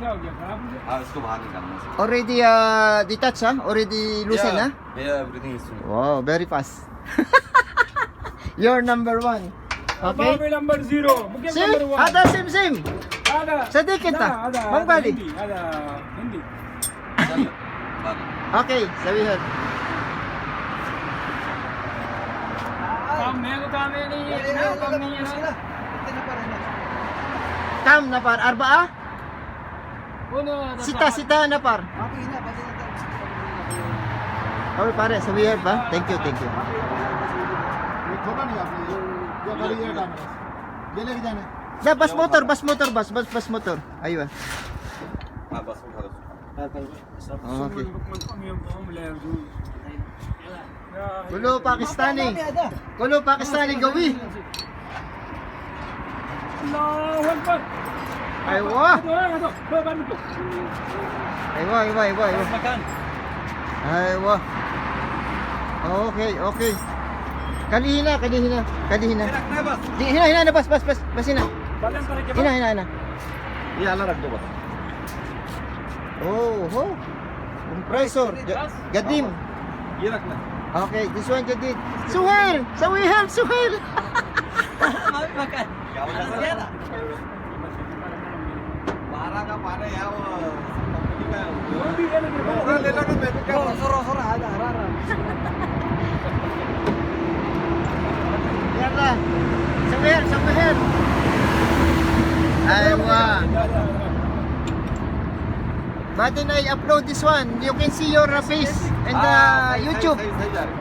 इसको बाहर निकालना है। Already detached, huh? Already loosened, huh? Yeah, everything is finished. Wow, very fast. You're number 1. Okay. number 0. Mungkin See? number 1. Ada same. Ada. Sedikit ah. Ada. Bang Bali. Ada hindi. Okay, sabihin. काम मैं तो काम है नहीं है ना काम नहीं है ना Kam na par, arbaa? uno Sita na par. Okay pare, sabihin pa. Thank you. छोटा नहीं आपने ये बड़ी ये डालना ये लेके जाना Da, bus motor. Aywa. बस उठा दो। Okay. Kulo Pakistani gawi. Allahu Akbar. Aywa. Aywa. Okay. Kalihina. Hina na bas hina. Hina. ये आला रख दो बस। Oh. Compressor. Gadim. ये रखना। Okay, this one Jadid. Suhail. Suhail. क्या बोला सर? 12 का 12 यार वो कंपनी का पूरा ले लगा मैं तो क्या सोरा आजा हरा Yalla. Suhail. Aywa. But then I upload this one. You can see your face in the YouTube. सही जा रहे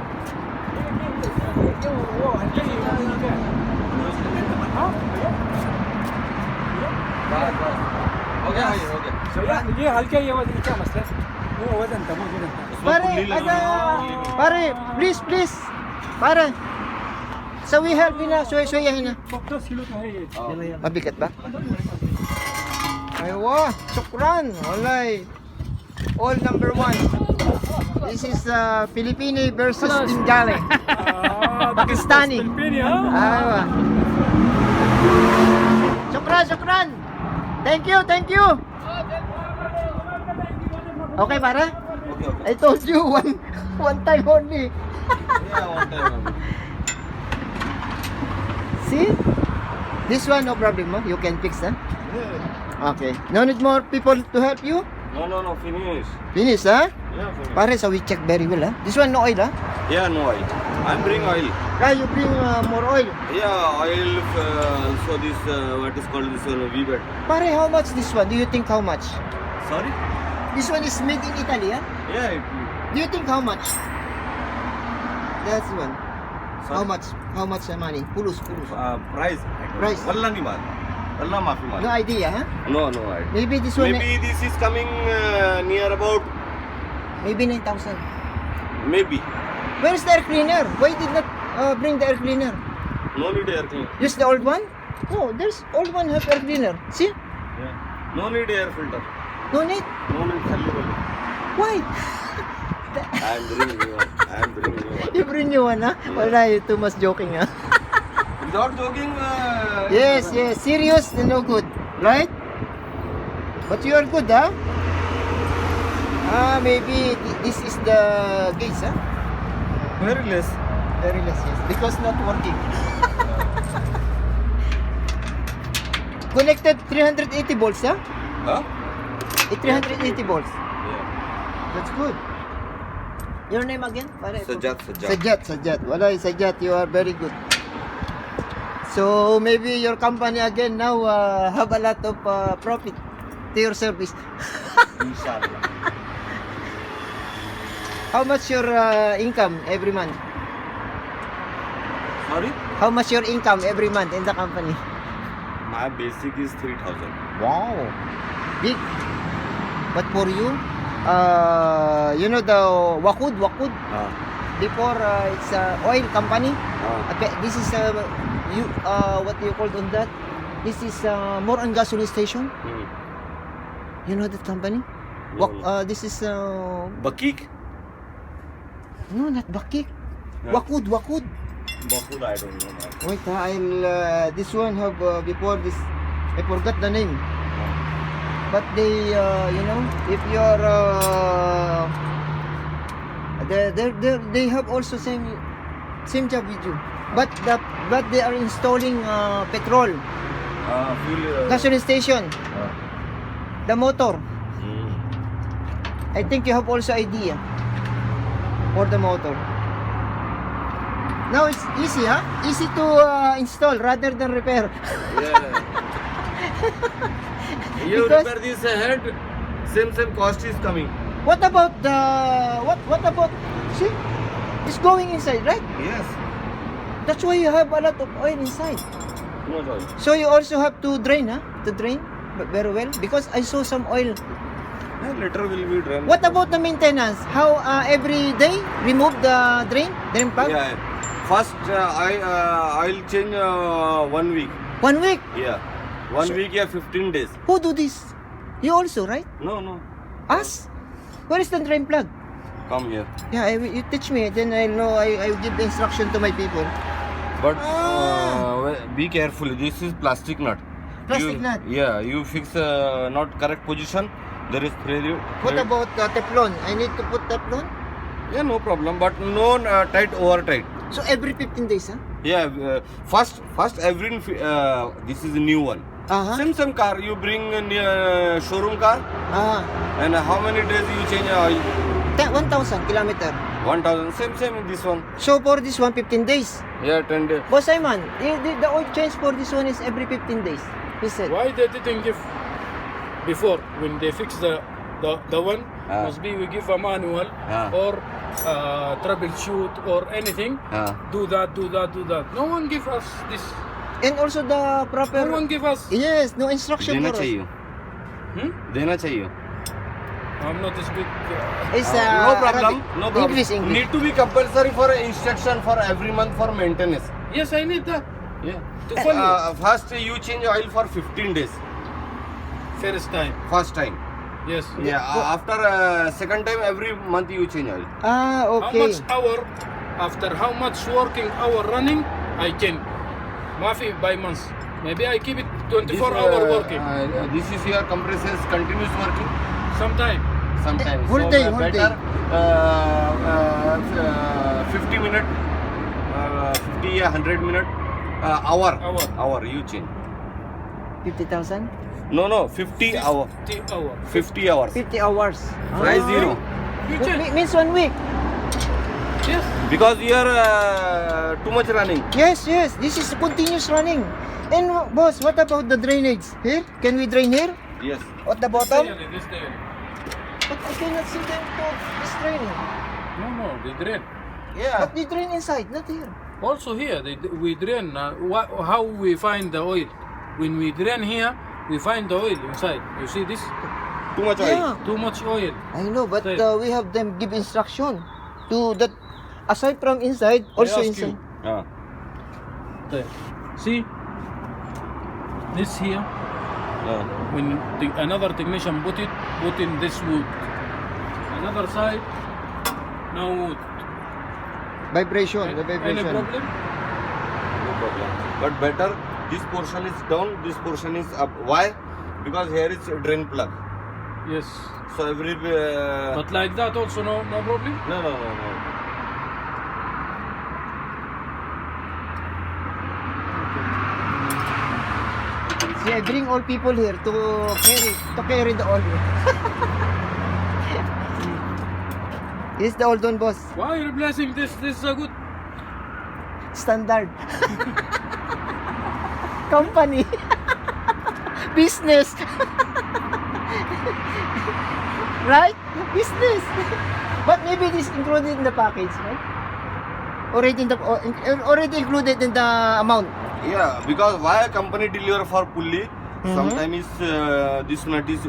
हो गया ये हल्के ये वजन क्या मसला है वो वजन था Pare, please. Pare. Sawi help na, suyahin na. 10 किलो तो है ये Mabigat ba? Aywa, shukran. Walay. All number 1. This is Filipino versus Bengali. Pakistani. Aywa. Shukran. Thank you. Okay, pare? I told you one time only. See? This one no problem, you can fix, huh? Okay. No need more people to help you? No, finish. Finish, huh? Yeah, finish. Pare, so we check very well, huh? This one no oil, huh? Yeah, no oil. I'm bring oil. You bring more oil. Yeah, oil. So this what is called this V-bed. Pare, how much this one? Do you think how much? Sorry? This one is made in Italy, huh? Yeah. Do you think how much? That's one. Sorry? How much money? Pulus. Price. Price. Allah नहीं मार. Allah माफी मार. No idea, huh? No idea. Maybe this one. Maybe this is coming near about. Maybe 9,000. Maybe. Where is the air cleaner? Why did not bring the air cleaner? No need air cleaner. Use the old one? No, there's old one have air cleaner. See? Yeah. No need air filter. No need. No need खाली वाले. Why? I'm bringing you one. You bring new one, huh? Wala, you too much joking, huh? Without joking. Yes. Serious, no good. Right? But you are good, huh? Maybe this is the gauge, huh? Very less. Very less, yes. Because not working. Connected 380 volts, huh? Huh? 380 volts. Yeah. That's good. Your name again? Pare, Sajjad. Walay, Sajjad, you are very good. So maybe your company again now have a lot of profit to your service. Inshallah. How much your income every month? Sorry? How much your income every month in the company? My basic is 3,000. Wow, big. But for you, you know the Wakud? Before it's oil company. Okay, this is what do you call on that? This is more on gasoline station. You know that company? No. This is Bakik? no, not Bakik. Yeah. Wakud. Bakul, I don't know that. Wait, I'll this one have before this. I forgot the name. but they, you know, if you're, they have also same job with you, but they are installing petrol, Fuel. gasoline station, the motor. I think you have also idea for the motor. Now it's easy, huh? Easy to install rather than repair. Yeah. You Because- repair this head, same cost is coming. What about the what about, see, it's going inside, right? Yes. That's why you have a lot of oil inside. No choice. So you also have to drain, huh? To drain very well, because I saw some oil. Later will be drained. What about the maintenance? How every day remove the drain plug? Yeah. First, I'll change 1 week. 1 week. Yeah. 1 week, yeah, 15 days. Who do this? You also, right? No. Us? Where is the drain plug? Come here. Yeah, you teach me, then I know. I will give the instruction to my people. But be careful. This is plastic nut. Plastic nut? Yeah. You fix not correct position. There is failure. What about Teflon? I need to put Teflon? Yeah, no problem. But no tight over tight. So every 15 days, huh? Yeah. First every this is a new one. Uh-huh. Same car you bring in showroom car, and how many days you change oil? 1,000 kilometer. 1,000. Same in this one. So for this one, 15 days. Yeah, 10 days. Boss Simon, the oil change for this one is every 15 days. He said. Why they didn't give before when they fix the one? Must be we give a manual or troubleshoot or anything. Do that. No one give us this. And also the proper. No one give us. Yes, no instruction देना for us. चाहिए. देना चाहिए. I'm not this big. It's No problem. Arabic. No problem. English. Need to be compulsory for instruction for every month for maintenance. Yes, I need that Yeah. to follow. First you change oil for 15 days. First time. First time. Yes. Yeah. After second time every month you change oil. How Okay. much hour after how much working hour running I can. Mafi by months. Maybe I keep it 24-hour working. This is your compressor is continuous working. Sometime. Sometimes. Whole day, whole better 50 minute, 50 100 minute, hour you change. 50,000? No 50 hour. 50 hour. 50 hours. 50 hours. Price zero. You change. Means 1 week. Yes. Because you are too much running. Yes. This is continuous running. And boss, what about the drainage? Here? Can we drain here? Yes. At the bottom? This day. But I cannot see them to this draining. No, they drain. Yeah. But they drain inside, not here. Also here, we drain. How we find the oil? When we drain here, we find the oil inside. You see this? Too much oil. Yeah. Too much oil. I know, but Right. we have them give instruction to that. Aside from inside, also ask inside. you. There. See? This here. When another technician put in this wood. Another side, no wood. Vibration, the Any vibration. problem? No problem. But better this portion is down, this portion is up. Why? Because here is a drain plug. Yes. So every But like that also no problem? no. See, I bring all people here to carry the oil. He's the old one, boss. Why are you replacing this? This is a good. Standard. Company. Business. Right? Business. But maybe this included in the package, right? Already included in the amount. Yeah, because why a company deliver for pulley? Sometimes this nut is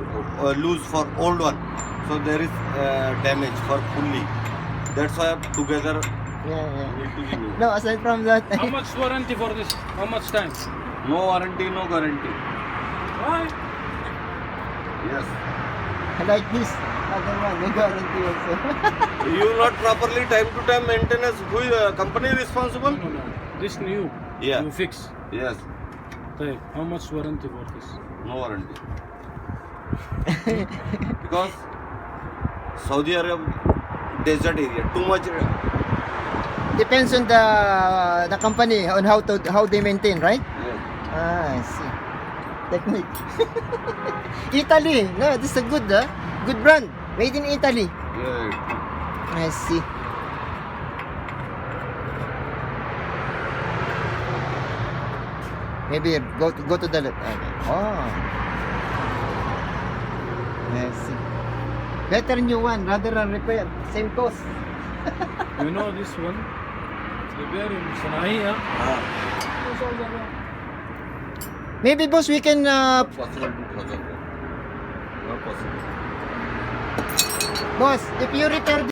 loose for old one, so there is damage for pulley. That's why together Yeah. need to be new. No, aside from that, How much warranty for this? How much time? No warranty, no guarantee. Why? Yes. I like this. Other one, no guarantee also. You not properly time to time maintenance. Who is company responsible? No. This new. Yeah. You fix. Yes. Hey, how much warranty for this? No warranty. Because Saudi Arabia desert area, too much. Depends on the company on how they maintain, right? Ah, I see. Technique. Italy. No, this is a good brand. Made in Italy. I see. Maybe go to the left. Okay. Oh. I see. Better new one rather than repair. Same cost. You know this one? The bearing صناعية. Maybe boss we can Possible 2,000. Not possible. boss if you repair